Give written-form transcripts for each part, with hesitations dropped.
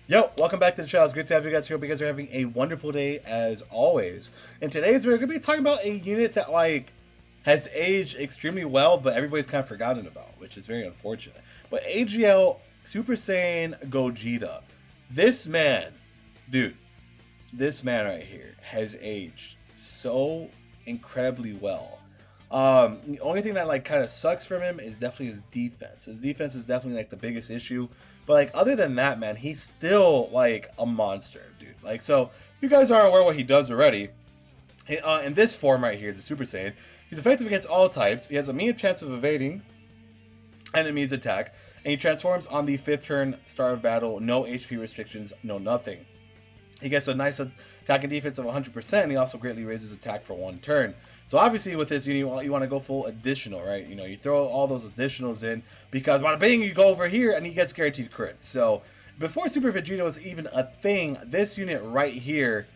Yo, welcome back to the channel. It's great to have you guys here. Hope you guys are having a wonderful day as always. In today's video, we're going to be talking about a unit that has aged extremely well, but everybody's kind of forgotten about, which is very unfortunate. But AGL Super Saiyan Gogeta. This man, dude, this man right here has aged so incredibly well. The only thing that kind of sucks from him is definitely his defense. His defense is definitely the biggest issue. But other than that, man, he's still a monster, dude. So you guys are aware what he does already. In this form right here, the Super Saiyan, he's effective against all types. He has a medium chance of evading enemies' attack, and he transforms on the 5th turn, start of battle. No HP restrictions, no nothing. He gets a nice attack and defense of 100%, and he also greatly raises attack for 1 turn. So obviously with this, you want to go full additional, right? You throw all those additionals in because bada bing, you go over here and he gets guaranteed crits. So before Super Vegeta was even a thing, this unit right here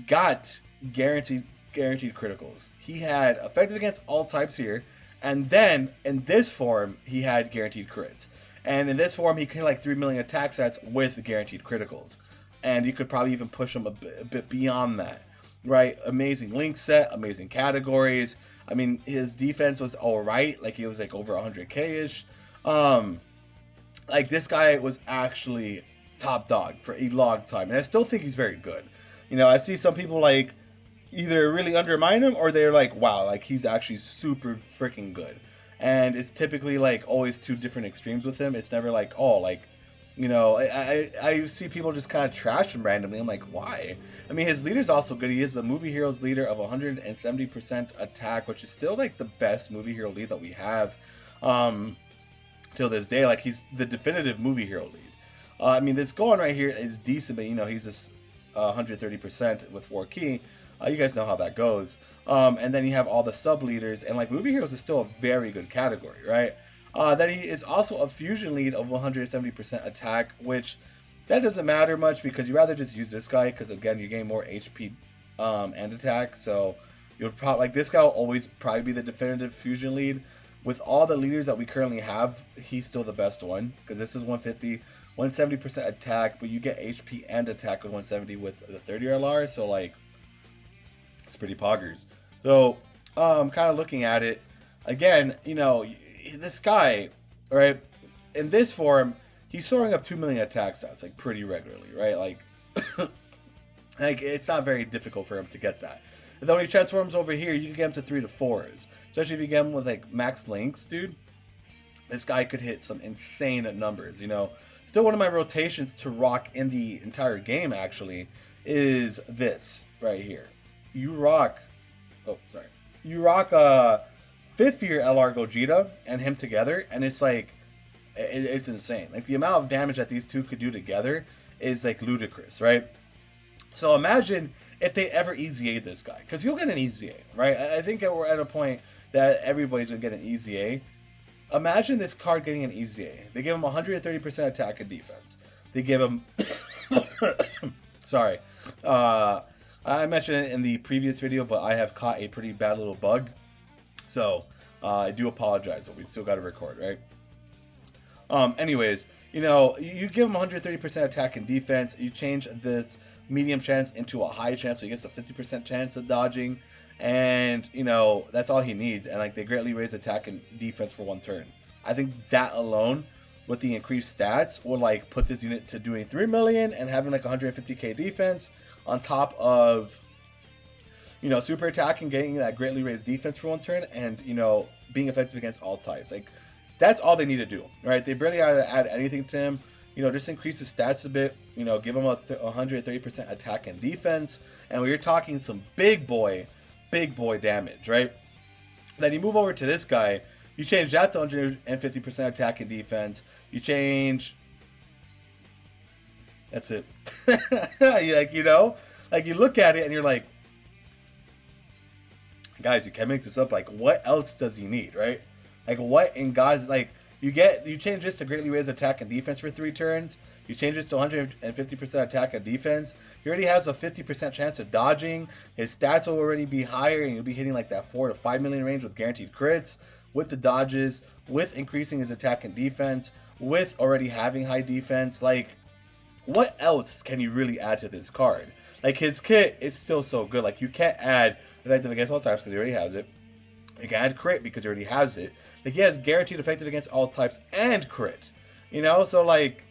got guaranteed criticals. He had effective against all types here, and then in this form he had guaranteed crits. And in this form he can 3 million attack sets with guaranteed criticals. And you could probably even push him a bit beyond that. Right, amazing link set, amazing categories. I mean, his defense was all right. He was over 100k ish. This guy was actually top dog for a long time, and I still think he's very good. I see some people either really undermine him or they're wow, he's actually super freaking good. And it's typically always two different extremes with him. It's never I see people just kind of trash him randomly. I'm like, why? I mean, his leader's also good. He is a movie hero's leader of 170% attack, which is still the best movie hero lead that we have till this day. He's the definitive movie hero lead. I mean, this going right here is decent, but he's just 130% with 4 key. You guys know how that goes. And then you have all the sub leaders, and movie heroes is still a very good category, right? That he is also a fusion lead of 170% attack, which that doesn't matter much because you rather just use this guy because again you gain more HP and attack. So you would probably this guy will always probably be the definitive fusion lead. With all the leaders that we currently have, he's still the best one because this is 150, 170% attack, but you get HP and attack with 170 with the 30 LR. So it's pretty poggers. So kind of looking at it again, this guy, right, in this form, he's soaring up 2 million attack stats pretty regularly, right? It's not very difficult for him to get that. And then when he transforms over here, you can get him to 3 to 4s, especially if you get him with max links, dude. This guy could hit some insane numbers. Still one of my rotations to rock in the entire game actually is this right here. You rock 5th year LR Gogeta and him together, and it's it's insane. The amount of damage that these two could do together is ludicrous, right? So imagine if they ever EZA'd this guy, because you'll get an EZA, right? I think that we're at a point that everybody's gonna get an EZA. Imagine this card getting an EZA. They give him 130% attack and defense. They give him sorry. I mentioned it in the previous video, but I have caught a pretty bad little bug. So, I do apologize, but we still got to record, right? Anyways, you give him 130% attack and defense. You change this medium chance into a high chance, so he gets a 50% chance of dodging. And, that's all he needs. And, they greatly raise attack and defense for 1 turn. I think that alone, with the increased stats, will, put this unit to doing 3 million and having, 150k defense on top of super attack and getting that greatly raised defense for 1 turn, and being effective against all types. That's all they need to do, right? They barely had to add anything to him. Just increase his stats a bit. Give him a 130% attack and defense, and we're talking some big boy damage, right? Then you move over to this guy. You change that to 150% attack and defense. You change. That's it. You look at it and you're like, guys, you can't make this up. What else does he need, right? What in God's you change this to greatly raise attack and defense for 3 turns. You change this to 150% attack and defense. He already has a 50% chance of dodging. His stats will already be higher, and you'll be hitting that 4 to 5 million range with guaranteed crits, with the dodges, with increasing his attack and defense, with already having high defense. what else can you really add to this card? Like, his kit, it's still so good. Like, you can't add effective against all types because he already has it. You can add crit because he already has it. Like, he has guaranteed effective against all types and crit. You know, so like,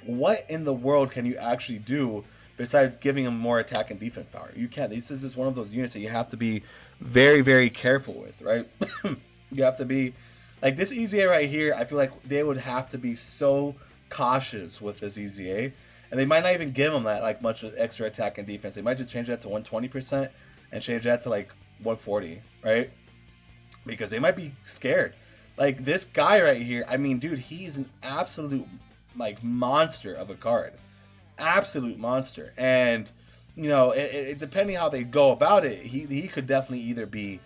what in the world can you actually do besides giving him more attack and defense power? You can't. This is just one of those units that you have to be very, very careful with, right? You have to be, like, this EZA right here, I feel like they would have to be so cautious with this EZA. And they might not even give him that, like, much extra attack and defense. They might just change that to 120% and change that to, like, 140, right? Because they might be scared. Like, this guy right here, I mean, dude, he's an absolute, like, monster of a card. Absolute monster. And, you know, depending how they go about it, he could definitely either be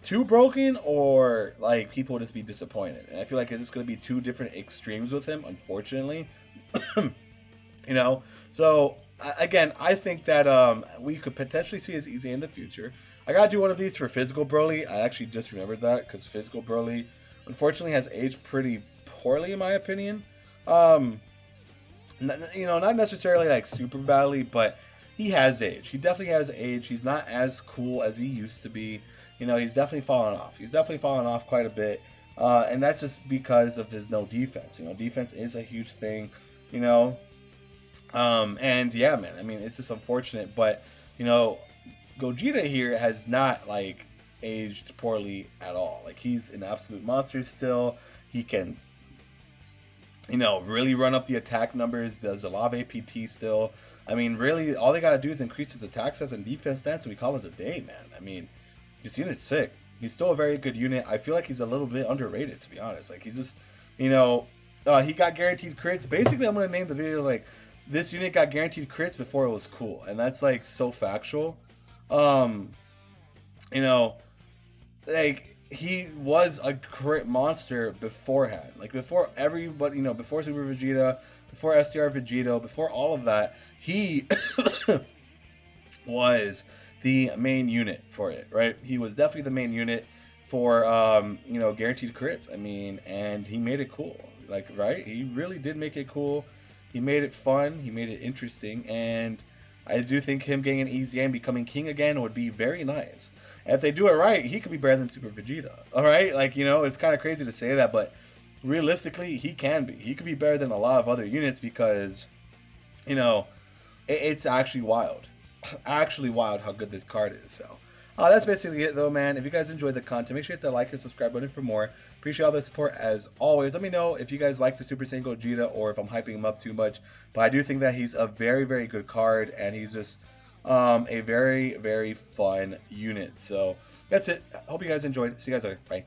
too broken or, like, people would just be disappointed. And I feel like it's just going to be two different extremes with him, unfortunately. You know? So, again, I think that we could potentially see his EZA in the future. I got to do one of these for Physical Broly. I actually just remembered that because Physical Broly, unfortunately, has aged pretty poorly, in my opinion. You know, not necessarily like super badly, but he has aged. He definitely has aged. He's not as cool as he used to be. You know, he's definitely fallen off. He's definitely fallen off quite a bit. And that's just because of his no defense. You know, defense is a huge thing, you know. And yeah, man, I mean, it's just unfortunate. But, you know, Gogeta here has not, like, aged poorly at all. Like, he's an absolute monster still. He can, you know, really run up the attack numbers, does a lot of APT still. I mean, really, all they gotta do is increase his attack stats and defense stats, and we call it a day, man. I mean, this unit's sick. He's still a very good unit. I feel like he's a little bit underrated, to be honest. Like, he's just, you know, he got guaranteed crits. Basically, I'm gonna name the video, like, this unit got guaranteed crits before it was cool. And that's, like, so factual. You know, like, he was a crit monster beforehand. Like, before everybody, you know, before Super Vegeta, before STR Vegito, before all of that, he was the main unit for it, right? He was definitely the main unit for, you know, guaranteed crits. I mean, and he made it cool. Like, right? He really did make it cool. He made it fun. He made it interesting. And I do think him getting an EZA and becoming king again would be very nice. And if they do it right, he could be better than Super Vegeta. All right? Like, you know, it's kind of crazy to say that, but realistically, he can be. He could be better than a lot of other units because, you know, it's actually wild. Actually wild how good this card is. So, that's basically it, though, man. If you guys enjoyed the content, make sure you hit that like and subscribe button for more. Appreciate all the support as always. Let me know if you guys like the Super Saiyan Gogeta or if I'm hyping him up too much. But I do think that he's a very, very good card, and he's just a very, very fun unit. So that's it. Hope you guys enjoyed. See you guys later. Bye.